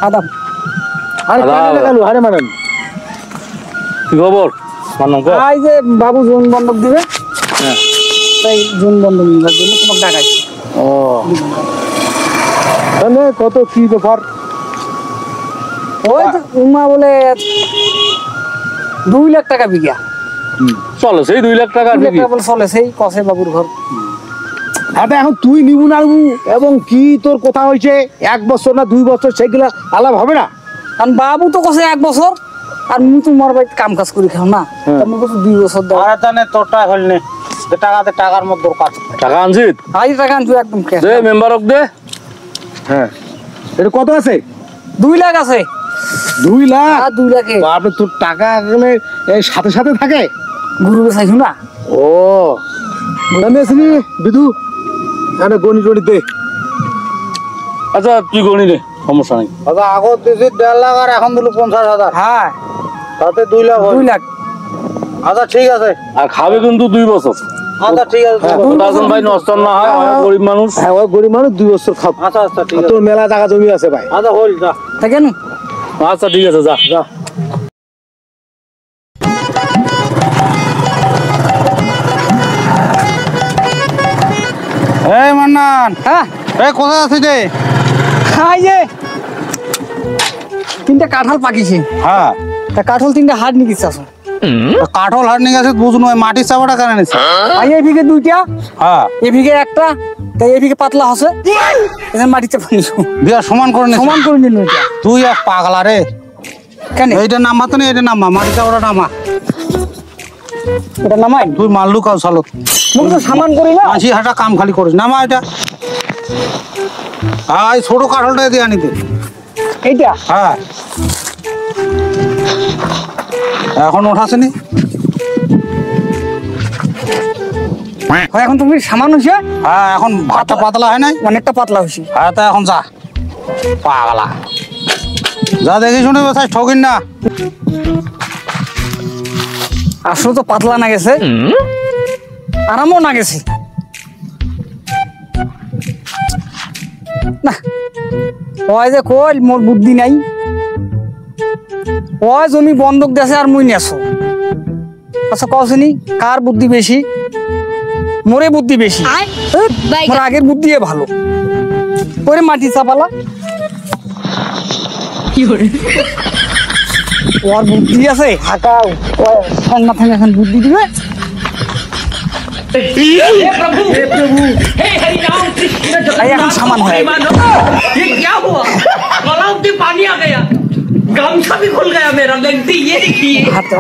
আদাব আরে কানে লাগালু আরে মানেন কি খবর মানন কো আই যে বাবু জোন বন্ধক দিবে হ্যাঁ তাই জোন বন্ধক নিবার জন্য তোমাকে ডাকাইছি ও তাহলে কত কি ব্যাপার ওই তো উমা বলে 2 লাখ টাকা বিঘা চলে সেই 2 লাখ টাকা বিঘা বলে চলে সেই কসে বাবুর ঘর আরে এখন তুই নিবু না এবং কি তোর কথা হইছে 1 বছর না 2 বছর সেগুলা আলাপ হবে না কারণ বাবু তো কসে 1 বছর আর মুই তোমার বাড়িতে কাম কাজ করি খাও না তুমি কত 2 বছর দাও আরে তানে তোরটা হলনে যে টাকার মত দরকার টাকা আনছিস আই টাকা আনছু একদম ক্যাশ দে মেম্বারক দে হ্যাঁ এটা কত আছে 2 লাখ আছে 2 লাখ আর 2 লাখে বাপরে তোর টাকা গেলে এই সাথে সাথে থাকে গুরুকে চাইছো না ও জানিস নি বিদু আরে গণি টনি দে আচ্ছা তুই গনি রে সমস্যা নাই দাদা আগত দিছি 1.5 লাখ আর এখন দিলু 50,000 হ্যাঁ তাতে 2 লাখ 2 লাখ আচ্ছা ঠিক আছে আর খাবে কিন্তু 2 বছর আচ্ছা ঠিক আছে দাদন ভাই নষ্ট না হয় গরিব মানুষ হ্যাঁ ওই গরিব মানুষ 2 বছর খাব আচ্ছা আচ্ছা ঠিক আছে তোর মেলা টাকা জমি আছে ভাই আচ্ছা হল যা থাকেন আচ্ছা ঠিক আছে যা যা এই মান্নান হ্যাঁ এই কোথায় আছিস রে আই যে 3টা কাঁঠাল পাকিছে হ্যাঁ তা কাঁঠাল 3টা হাট নিয়ে গেছে আসো কাঠল হার নিয়ে গেছে বুঝুন ওই মাটির চাপাটা কেন নিছে আই এই ভিগে 2টা হ্যাঁ এই ভিগে একটা তাই এই ভিগে পাতলা আছে এখানে মাটিতে পানিছো দিয়া সমান করে নিছে সমান করে নিন ওইটা তুই এক পাগলা রে কেন এইটা নামা তো না এটা নামা মাটির চাপাটা নামা এটা নামাই তুই মারলু কাউ সালত মুখ তো সামান করি না আশি হাটা কাম খালি করিস নামা এটা এই ছোট কাঠলটা দিয়ে আনিতে এইটা হ্যাঁ এখন ওঠাসনি হয় এখন তুমি সামান হইছে হ্যাঁ এখন ভাতটা পাতলা হয় নাই অনেকটা পাতলা হইছে হ্যাঁ তা এখন যা পাগলা যা দেখি শুনে বেসাই ঠকিন না আসলে তো পাতলা না গেছে আরামও না গেছে না ওই যে কই মোর বুদ্ধি নাই ওই জমি বন্ধক দেছে আর মুই নেছো আচ্ছা কসনি কার বুদ্ধি বেশি মোরে বুদ্ধি বেশি মোর আগের বুদ্ধি ভালো করে মাটি চাপালা কি করে ওর বুদ্ধি আছে হাঁটাও ঠান্ডা ঠান্ডা এখন বুদ্ধি দিবে এখন সামান হয় ये क्या हुआ तालाब में पानी आ गया गमछा भी खुल गया मेरा लेंटी ये देखिए हाथ